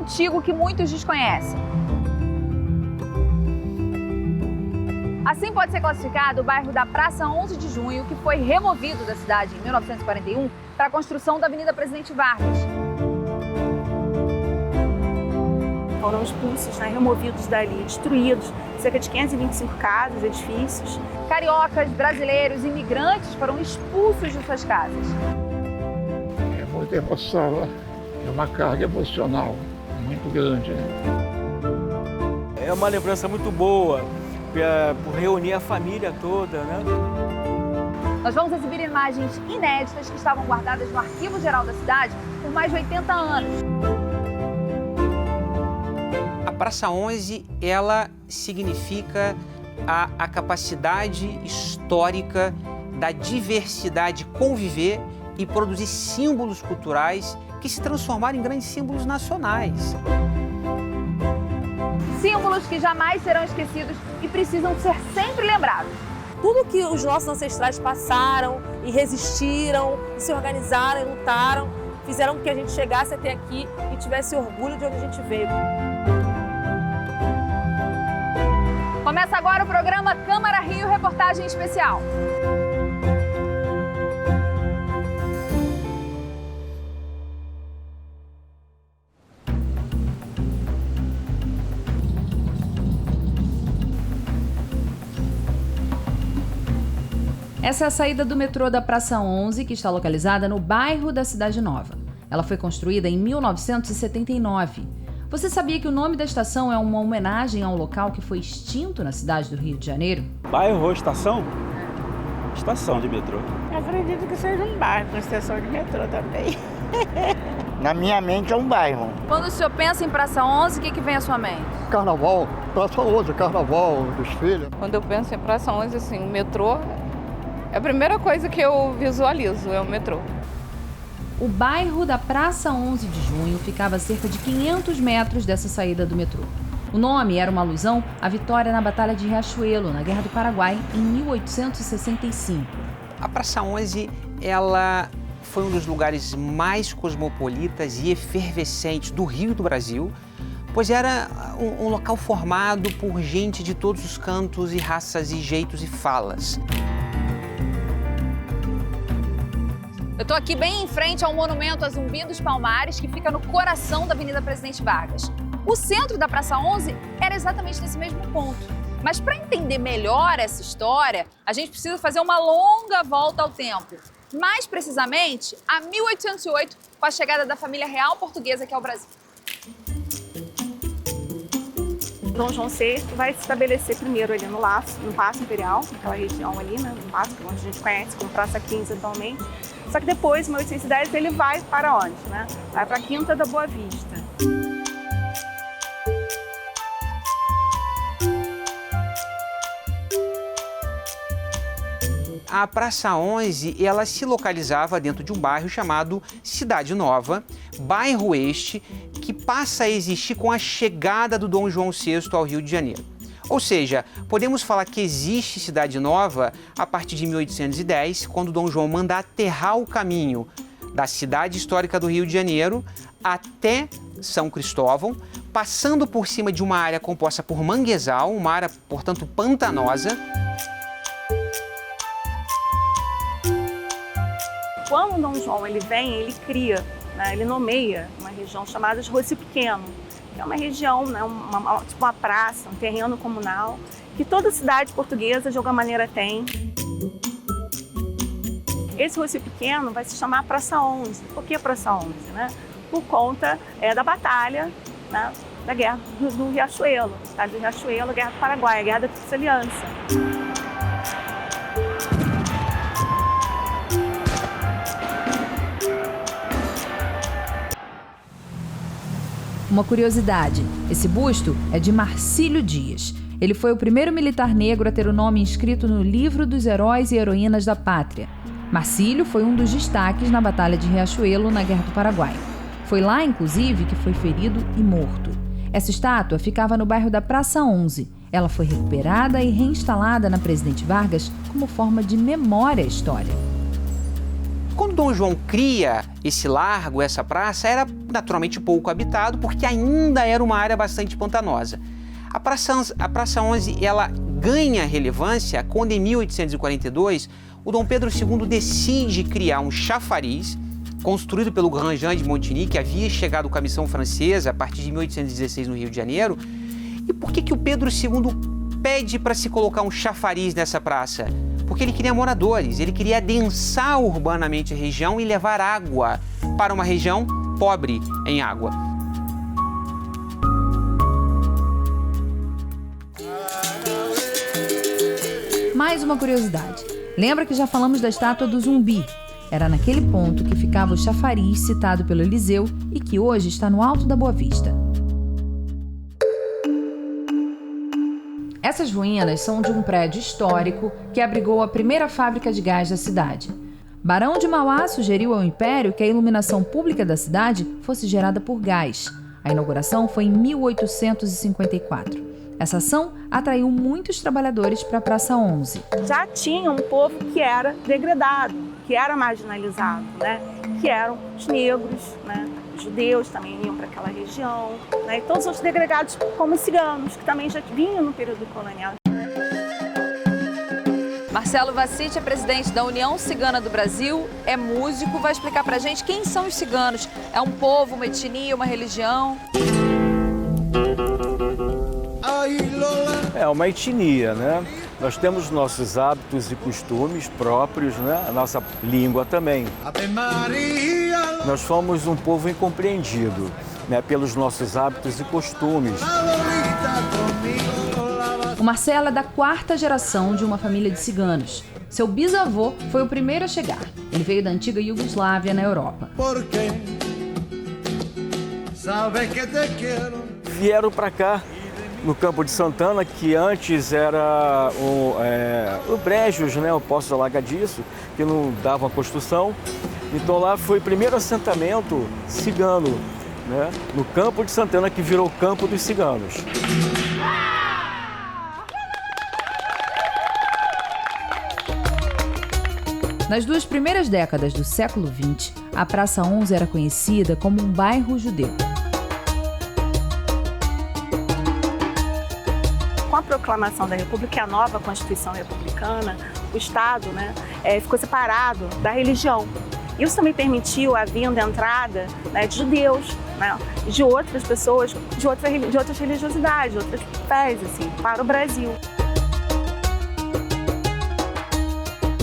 antigo que muitos desconhecem. Assim pode ser classificado o bairro da Praça 11 de Junho, que foi removido da cidade em 1941 para a construção da Avenida Presidente Vargas. Foram expulsos, removidos dali, destruídos, cerca de 525 casas, edifícios. Cariocas, brasileiros, imigrantes foram expulsos de suas casas. É muita emoção, é uma carga emocional muito grande. É uma lembrança muito boa, por reunir a família toda, né? Nós vamos exibir imagens inéditas que estavam guardadas no Arquivo Geral da cidade por mais de 80 anos. A Praça 11, ela significa a capacidade histórica da diversidade conviver e produzir símbolos culturais que se transformaram em grandes símbolos nacionais. Símbolos que jamais serão esquecidos e precisam ser sempre lembrados. Tudo que os nossos ancestrais passaram e resistiram, e se organizaram e lutaram, fizeram com que a gente chegasse até aqui e tivesse orgulho de onde a gente veio. Começa agora o programa Câmara Rio Reportagem Especial. Essa é a saída do metrô da Praça 11, que está localizada no bairro da Cidade Nova. Ela foi construída em 1979. Você sabia que o nome da estação é uma homenagem a um local que foi extinto na cidade do Rio de Janeiro? Bairro ou estação? Estação de metrô. Eu acredito que seja um bairro com estação de metrô também. Na minha mente é um bairro. Quando o senhor pensa em Praça 11, o que vem à sua mente? Carnaval, Praça 11, carnaval, desfile. Quando eu penso em Praça 11, assim, o metrô, é a primeira coisa que eu visualizo, é o metrô. O bairro da Praça 11 de Junho ficava a cerca de 500 metros dessa saída do metrô. O nome era uma alusão à vitória na Batalha de Riachuelo, na Guerra do Paraguai, em 1865. A Praça 11, ela foi um dos lugares mais cosmopolitas e efervescentes do Rio e do Brasil, pois era um local formado por gente de todos os cantos e raças e jeitos e falas. Eu estou aqui bem em frente ao monumento a Zumbi dos Palmares, que fica no coração da Avenida Presidente Vargas. O centro da Praça 11 era exatamente nesse mesmo ponto. Mas para entender melhor essa história, a gente precisa fazer uma longa volta ao tempo. Mais precisamente, a 1808, com a chegada da família real portuguesa aqui ao Brasil. Dom João VI vai se estabelecer primeiro ali no Paço Imperial, naquela região ali, no Paço, que a gente conhece como Praça 15 atualmente. Só que depois, em 1810, ele vai para onde? Vai para a Quinta da Boa Vista. A Praça 11, ela se localizava dentro de um bairro chamado Cidade Nova, bairro este que passa a existir com a chegada do Dom João VI ao Rio de Janeiro. Ou seja, podemos falar que existe Cidade Nova a partir de 1810, quando Dom João manda aterrar o caminho da cidade histórica do Rio de Janeiro até São Cristóvão, passando por cima de uma área composta por manguezal, uma área, portanto, pantanosa. Quando Dom João ele vem, ele cria, ele nomeia uma região chamada de Rocio Pequeno, que é uma região, tipo uma praça, um terreno comunal, que toda cidade portuguesa de alguma maneira tem. Esse Rocio Pequeno vai se chamar Praça 11. Por que Praça 11? Por conta da batalha, da Guerra do Riachuelo, cidade do Riachuelo, a Guerra do Paraguai, a Guerra da Tríplice Aliança. Uma curiosidade, esse busto é de Marcílio Dias. Ele foi o primeiro militar negro a ter o nome inscrito no livro dos heróis e heroínas da pátria. Marcílio foi um dos destaques na Batalha de Riachuelo, na Guerra do Paraguai. Foi lá, inclusive, que foi ferido e morto. Essa estátua ficava no bairro da Praça 11. Ela foi recuperada e reinstalada na Presidente Vargas como forma de memória à história. Quando Dom João cria esse largo, essa praça, era naturalmente pouco habitado, porque ainda era uma área bastante pantanosa. A Praça 11, ela ganha relevância quando, em 1842, o Dom Pedro II decide criar um chafariz construído pelo Grand Jean de Montigny, que havia chegado com a missão francesa a partir de 1816 no Rio de Janeiro. E por que o Pedro II pede para se colocar um chafariz nessa praça? Porque ele queria moradores, ele queria adensar urbanamente a região e levar água para uma região pobre em água. Mais uma curiosidade. Lembra que já falamos da estátua do Zumbi? Era naquele ponto que ficava o chafariz citado pelo Eliseu e que hoje está no Alto da Boa Vista. Essas ruínas são de um prédio histórico que abrigou a primeira fábrica de gás da cidade. Barão de Mauá sugeriu ao Império que a iluminação pública da cidade fosse gerada por gás. A inauguração foi em 1854. Essa ação atraiu muitos trabalhadores para a Praça 11. Já tinha um povo que era degradado, que era marginalizado, né? Que eram os negros, né? Os judeus também iam para aquela região, né? E todos os degregados como os ciganos, que também já vinham no período colonial. Marcelo Vassiti é presidente da União Cigana do Brasil, é músico, vai explicar pra gente quem são os ciganos. É um povo, uma etnia, uma religião? É uma etnia, né? Nós temos nossos hábitos e costumes próprios, né? A nossa língua também. Nós fomos um povo incompreendido, né? Pelos nossos hábitos e costumes. O Marcelo é da 4ª geração de uma família de ciganos. Seu bisavô foi o primeiro a chegar. Ele veio da antiga Iugoslávia, na Europa. Vieram para cá, no Campo de Santana, que antes era o Brejos, né? O Poços Alagadiço, que não dava construção. Então lá foi o primeiro assentamento cigano, né? No Campo de Santana, que virou o Campo dos Ciganos. Nas 2 primeiras décadas do século XX, a Praça 11 era conhecida como um bairro judeu. Com a proclamação da República, que é a nova Constituição Republicana, o Estado, né, ficou separado da religião. Isso também permitiu a vinda, a entrada, né, de judeus, né, de outras pessoas, de outras religiosidades, de outras fés, assim, para o Brasil.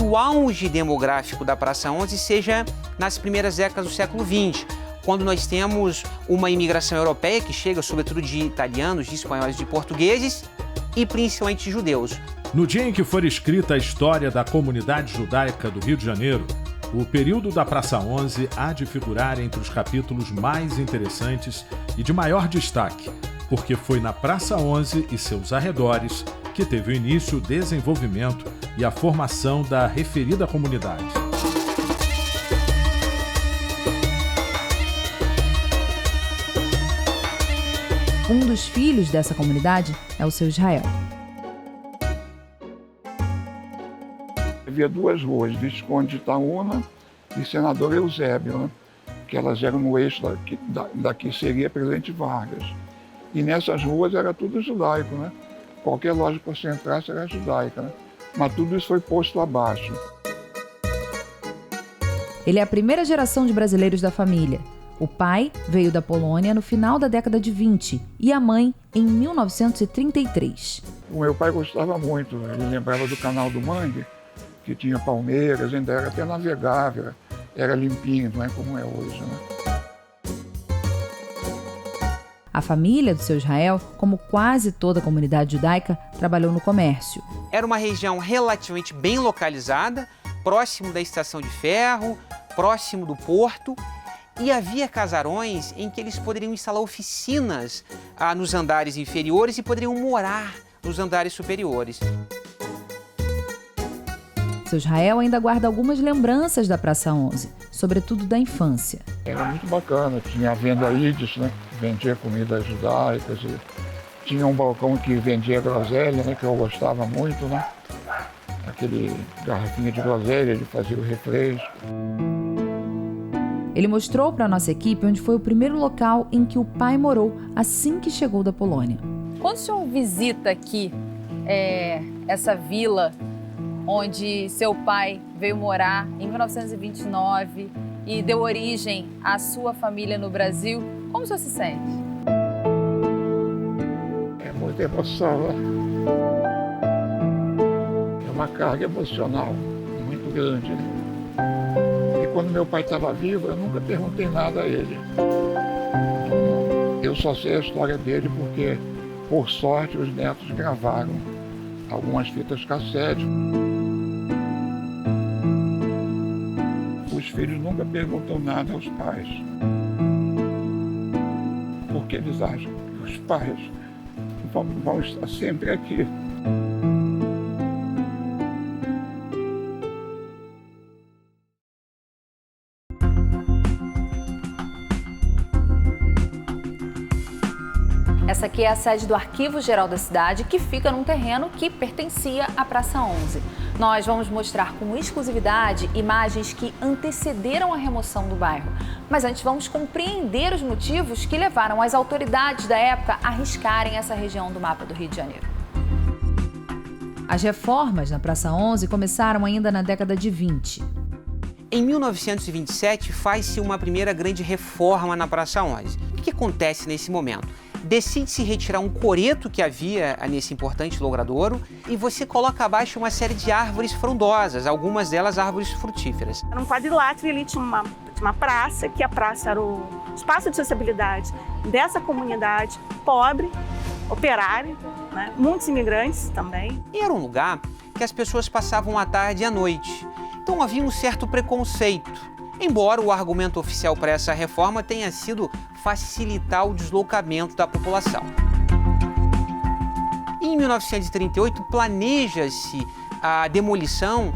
O auge demográfico da Praça 11 seja nas primeiras décadas do século XX, quando nós temos uma imigração europeia que chega sobretudo de italianos, de espanhóis, de portugueses e principalmente de judeus. No dia em que for escrita a história da comunidade judaica do Rio de Janeiro, o período da Praça 11 há de figurar entre os capítulos mais interessantes e de maior destaque, porque foi na Praça 11 e seus arredores que teve o início, o desenvolvimento e a formação da referida comunidade. Um dos filhos dessa comunidade é o seu Israel. Havia 2 ruas, Visconde de Itaúna e Senador Eusébio, né? Que elas eram no eixo daqui seria Presidente Vargas. E nessas ruas era tudo judaico, né? Qualquer loja que você entrasse era judaica, né? Mas tudo isso foi posto abaixo. Ele é a primeira geração de brasileiros da família. O pai veio da Polônia no final da década de 20 e a mãe em 1933. O meu pai gostava muito, ele lembrava do Canal do Mangue, que tinha palmeiras, ainda era até navegável, era limpinho, não é como é hoje, né? A família do seu Israel, como quase toda a comunidade judaica, trabalhou no comércio. Era uma região relativamente bem localizada, próximo da estação de ferro, próximo do porto, e havia casarões em que eles poderiam instalar oficinas nos andares inferiores e poderiam morar nos andares superiores. Seu Israel ainda guarda algumas lembranças da Praça 11, sobretudo da infância. Era muito bacana, tinha a venda Ides, né? Vendia comidas judaicas, e tinha um balcão que vendia groselha, né? Que eu gostava muito, né? Aquele garrafinha de groselha, ele fazia o refresco. Ele mostrou para a nossa equipe onde foi o primeiro local em que o pai morou assim que chegou da Polônia. Quando o senhor visita aqui essa vila onde seu pai veio morar em 1929 e deu origem à sua família no Brasil, como o senhor se sente? É muita emoção, né? É uma carga emocional muito grande, né? E quando meu pai estava vivo, eu nunca perguntei nada a ele. Eu só sei a história dele porque, por sorte, os netos gravaram algumas fitas cassete. Os filhos nunca perguntam nada aos pais. Porque eles acham que os pais vão estar sempre aqui. Essa aqui é a sede do Arquivo Geral da cidade, que fica num terreno que pertencia à Praça 11. Nós vamos mostrar com exclusividade imagens que antecederam a remoção do bairro. Mas antes vamos compreender os motivos que levaram as autoridades da época a riscarem essa região do mapa do Rio de Janeiro. As reformas na Praça 11 começaram ainda na década de 20. Em 1927, faz-se uma primeira grande reforma na Praça 11. O que acontece nesse momento? Decide-se retirar um coreto que havia nesse importante logradouro e você coloca abaixo uma série de árvores frondosas, algumas delas árvores frutíferas. Era um quadrilátero e ali tinha uma praça, que a praça era o espaço de sociabilidade dessa comunidade pobre, operária, né? Muitos imigrantes também. E era um lugar que as pessoas passavam a tarde e a noite, então havia um certo preconceito. Embora o argumento oficial para essa reforma tenha sido facilitar o deslocamento da população. Em 1938, planeja-se a demolição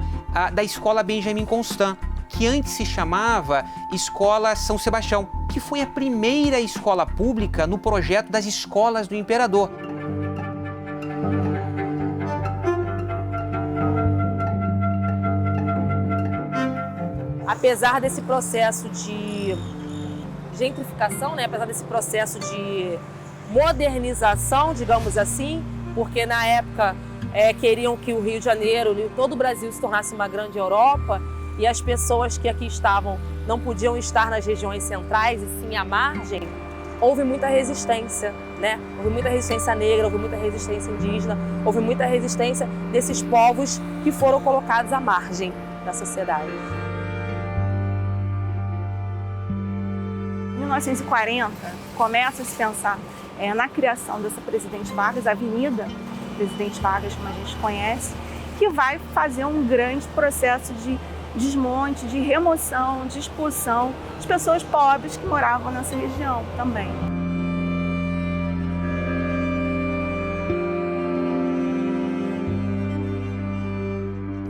da Escola Benjamin Constant, que antes se chamava Escola São Sebastião, que foi a primeira escola pública no projeto das escolas do imperador. Apesar desse processo de gentrificação, né? Apesar desse processo de modernização, digamos assim, porque na época queriam que o Rio de Janeiro e todo o Brasil se tornasse uma grande Europa e as pessoas que aqui estavam não podiam estar nas regiões centrais e sim à margem, houve muita resistência, né? Houve muita resistência negra, houve muita resistência indígena, houve muita resistência desses povos que foram colocados à margem da sociedade. Em 1940, começa a se pensar na criação dessa Presidente Vargas, a Avenida Presidente Vargas, como a gente conhece, que vai fazer um grande processo de desmonte, de remoção, de expulsão de pessoas pobres que moravam nessa região também.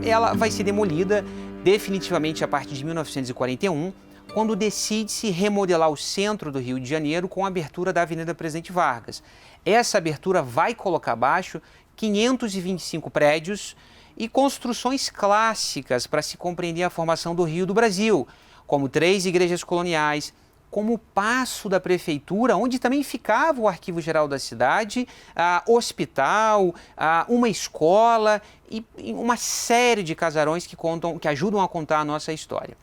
Ela vai ser demolida definitivamente a partir de 1941, quando decide-se remodelar o centro do Rio de Janeiro com a abertura da Avenida Presidente Vargas. Essa abertura vai colocar abaixo 525 prédios e construções clássicas para se compreender a formação do Rio do Brasil, como 3 igrejas coloniais, como o Paço da Prefeitura, onde também ficava o Arquivo Geral da cidade, hospital, uma escola e uma série de casarões que ajudam a contar a nossa história.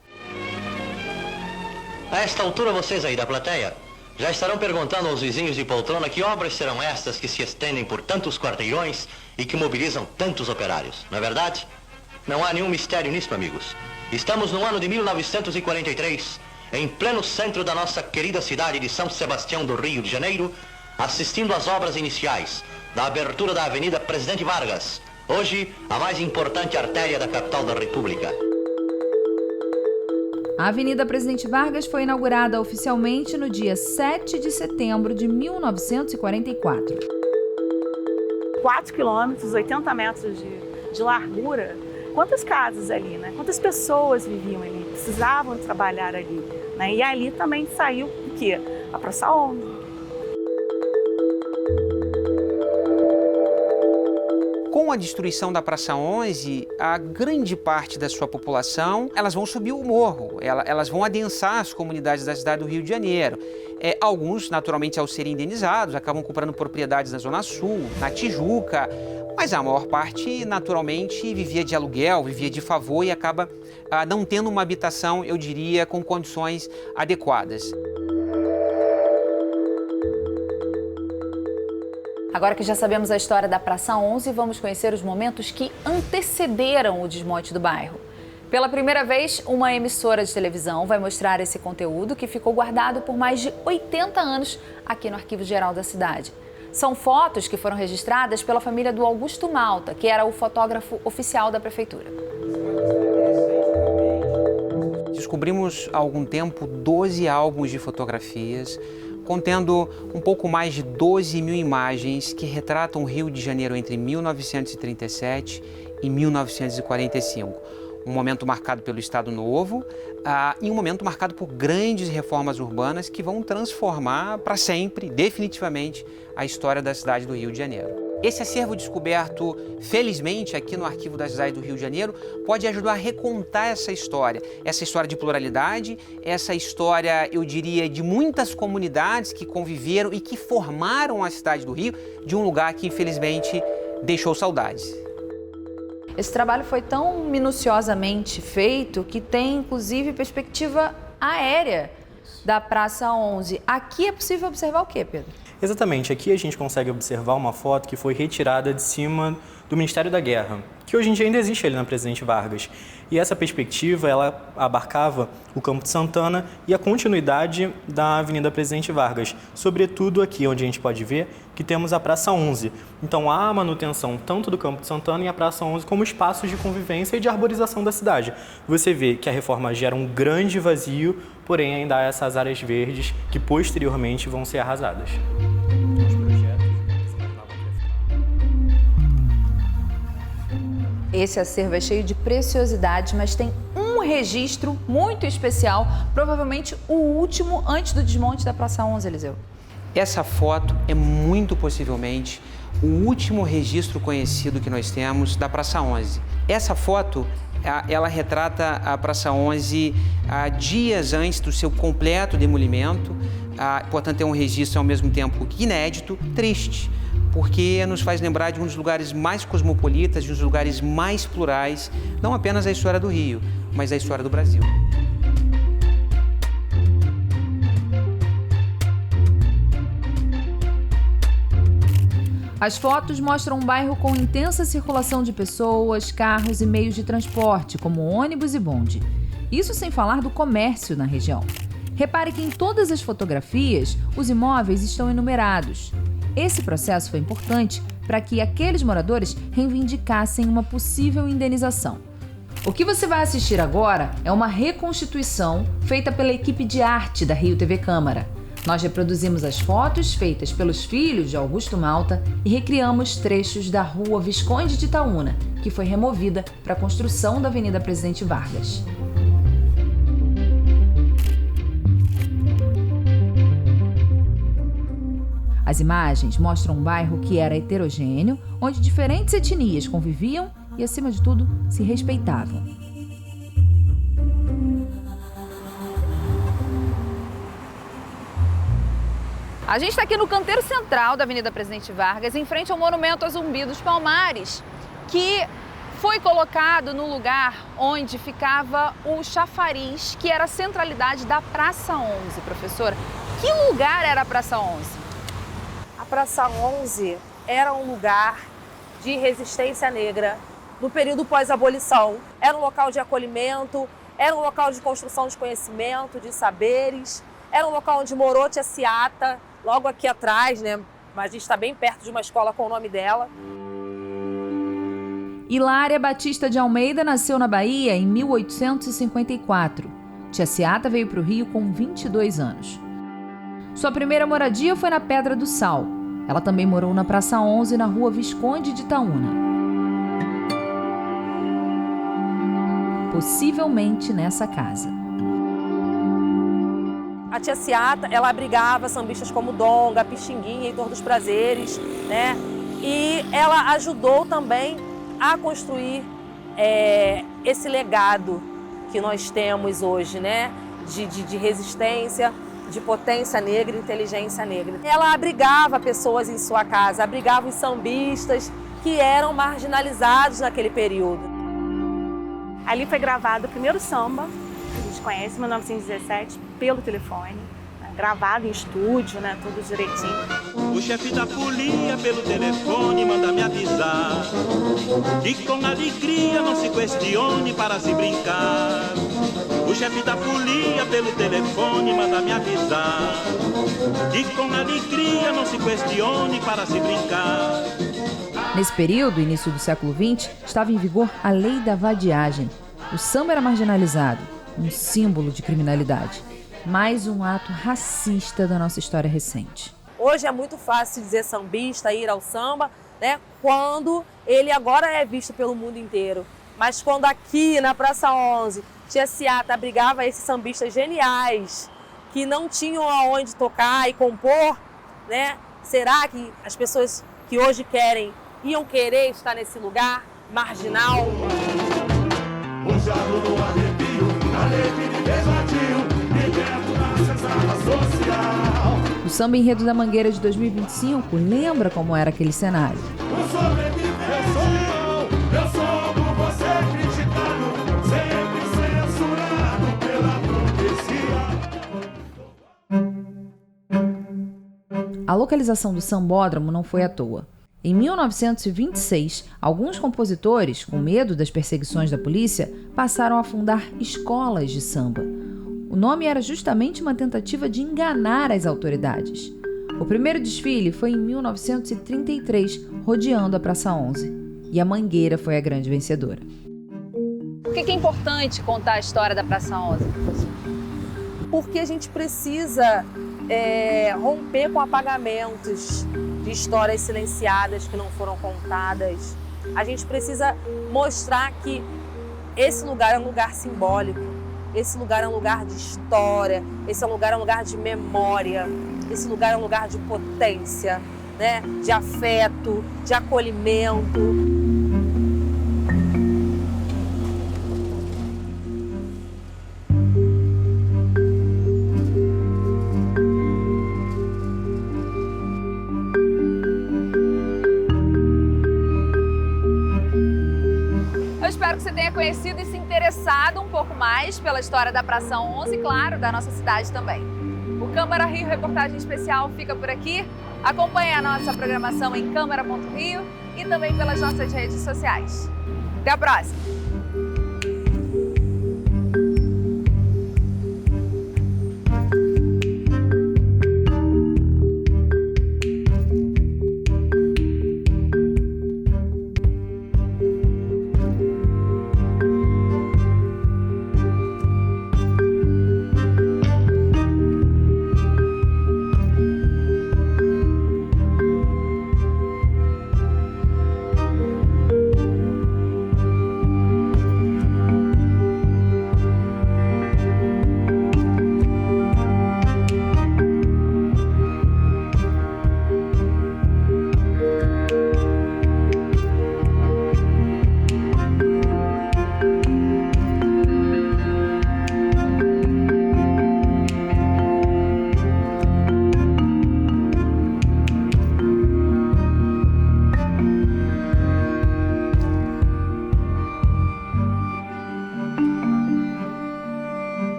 A esta altura, vocês aí da plateia já estarão perguntando aos vizinhos de poltrona que obras serão estas que se estendem por tantos quarteirões e que mobilizam tantos operários, não é verdade? Não há nenhum mistério nisso, amigos. Estamos no ano de 1943, em pleno centro da nossa querida cidade de São Sebastião do Rio de Janeiro, assistindo às obras iniciais da abertura da Avenida Presidente Vargas, hoje a mais importante artéria da capital da República. A Avenida Presidente Vargas foi inaugurada oficialmente no dia 7 de setembro de 1944. 4 quilômetros, 80 metros de largura. Quantas casas ali, né? Quantas pessoas viviam ali, precisavam trabalhar ali, né? E ali também saiu o quê? A Praça 11. Com Com a destruição da Praça 11, a grande parte da sua população, elas vão subir o morro, elas vão adensar as comunidades da cidade do Rio de Janeiro. Alguns, naturalmente, ao serem indenizados, acabam comprando propriedades na Zona Sul, na Tijuca, mas a maior parte, naturalmente, vivia de aluguel, vivia de favor e acaba não tendo uma habitação, eu diria, com condições adequadas. Agora que já sabemos a história da Praça 11, vamos conhecer os momentos que antecederam o desmonte do bairro. Pela primeira vez, uma emissora de televisão vai mostrar esse conteúdo que ficou guardado por mais de 80 anos aqui no Arquivo Geral da cidade. São fotos que foram registradas pela família do Augusto Malta, que era o fotógrafo oficial da prefeitura. Descobrimos há algum tempo 12 álbuns de fotografias, contendo um pouco mais de 12 mil imagens que retratam o Rio de Janeiro entre 1937 e 1945. Um momento marcado pelo Estado Novo e um momento marcado por grandes reformas urbanas que vão transformar para sempre, definitivamente, a história da cidade do Rio de Janeiro. Esse acervo descoberto, felizmente, aqui no Arquivo da cidade do Rio de Janeiro, pode ajudar a recontar essa história de pluralidade, essa história, eu diria, de muitas comunidades que conviveram e que formaram a cidade do Rio, de um lugar que, infelizmente, deixou saudades. Esse trabalho foi tão minuciosamente feito que tem, inclusive, perspectiva aérea da Praça 11. Aqui é possível observar o quê, Pedro? Exatamente, aqui a gente consegue observar uma foto que foi retirada de cima do Ministério da Guerra, que hoje em dia ainda existe ali na Presidente Vargas. E essa perspectiva, ela abarcava o Campo de Santana e a continuidade da Avenida Presidente Vargas, sobretudo aqui onde a gente pode ver que temos a Praça 11. Então há a manutenção tanto do Campo de Santana e a Praça 11 como espaços de convivência e de arborização da cidade. Você vê que a reforma gera um grande vazio, porém ainda há essas áreas verdes que posteriormente vão ser arrasadas. Esse acervo é cheio de preciosidades, mas tem um registro muito especial, provavelmente o último antes do desmonte da Praça 11, Eliseu. Essa foto é muito possivelmente o último registro conhecido que nós temos da Praça 11. Essa foto, ela retrata a Praça 11 dias antes do seu completo demolimento, portanto é um registro ao mesmo tempo inédito, triste, porque nos faz lembrar de um dos lugares mais cosmopolitas, de um dos lugares mais plurais, não apenas da história do Rio, mas da história do Brasil. As fotos mostram um bairro com intensa circulação de pessoas, carros e meios de transporte, como ônibus e bonde. Isso sem falar do comércio na região. Repare que em todas as fotografias, os imóveis estão enumerados. Esse processo foi importante para que aqueles moradores reivindicassem uma possível indenização. O que você vai assistir agora é uma reconstituição feita pela equipe de arte da Rio TV Câmara. Nós reproduzimos as fotos feitas pelos filhos de Augusto Malta e recriamos trechos da Rua Visconde de Itaúna, que foi removida para a construção da Avenida Presidente Vargas. As imagens mostram um bairro que era heterogêneo, onde diferentes etnias conviviam e, acima de tudo, se respeitavam. A gente está aqui no canteiro central da Avenida Presidente Vargas, em frente ao monumento a Zumbi dos Palmares, que foi colocado no lugar onde ficava o chafariz, que era a centralidade da Praça 11, professora. Que lugar era a Praça 11? A Praça 11 era um lugar de resistência negra no período pós-abolição. Era um local de acolhimento, era um local de construção de conhecimento, de saberes, era um local onde morou Tia Ciata, logo aqui atrás, né? Mas a gente está bem perto de uma escola com o nome dela. Hilária Batista de Almeida nasceu na Bahia em 1854. Tia Ciata veio para o Rio com 22 anos. Sua primeira moradia foi na Pedra do Sal. Ela também morou na Praça 11, na Rua Visconde de Itaúna. Possivelmente nessa casa. A Tia Ciata, ela abrigava sambistas como Donga, Pixinguinha, Heitor dos Prazeres, né? e ela ajudou também a construir esse legado que nós temos hoje, né? De resistência, de potência negra e inteligência negra. Ela abrigava pessoas em sua casa, abrigava os sambistas que eram marginalizados naquele período. Ali foi gravado o primeiro samba, que a gente conhece, em 1917, pelo telefone, né? Gravado em estúdio, né? Tudo direitinho. O chefe da folia pelo telefone manda me avisar que com alegria não se questione para se brincar. O chefe da folia pelo telefone manda me avisar que com alegria não se questione para se brincar. Nesse período, início do século XX, estava em vigor a lei da vadiagem. O samba era marginalizado, um símbolo de criminalidade. Mais um ato racista da nossa história recente. Hoje é muito fácil dizer sambista, ir ao samba, né? Quando ele agora é visto pelo mundo inteiro. Mas quando aqui na Praça 11, Tia Ciata abrigava esses sambistas geniais, que não tinham aonde tocar e compor, né? Será que as pessoas que hoje iam querer estar nesse lugar marginal? O diabo no arrepio, na lei de beijadinho, liberto na senzala social. O Samba Enredo da Mangueira de 2025 lembra como era aquele cenário. O sobrevivente eu sou por você criticado, sempre censurado pela burguesia. A localização do sambódromo não foi à toa. Em 1926, alguns compositores, com medo das perseguições da polícia, passaram a fundar escolas de samba. O nome era justamente uma tentativa de enganar as autoridades. O primeiro desfile foi em 1933, rodeando a Praça 11. E a Mangueira foi a grande vencedora. Por que é importante contar a história da Praça 11? Porque a gente precisa romper com apagamentos de histórias silenciadas que não foram contadas. A gente precisa mostrar que esse lugar é um lugar simbólico, esse lugar é um lugar de história, esse lugar é um lugar de memória, esse lugar é um lugar de potência, né? De afeto, de acolhimento. Espero que você tenha conhecido e se interessado um pouco mais pela história da Praça 11 e, claro, da nossa cidade também. O Câmara Rio Reportagem Especial fica por aqui. Acompanhe a nossa programação em câmara.rio e também pelas nossas redes sociais. Até a próxima!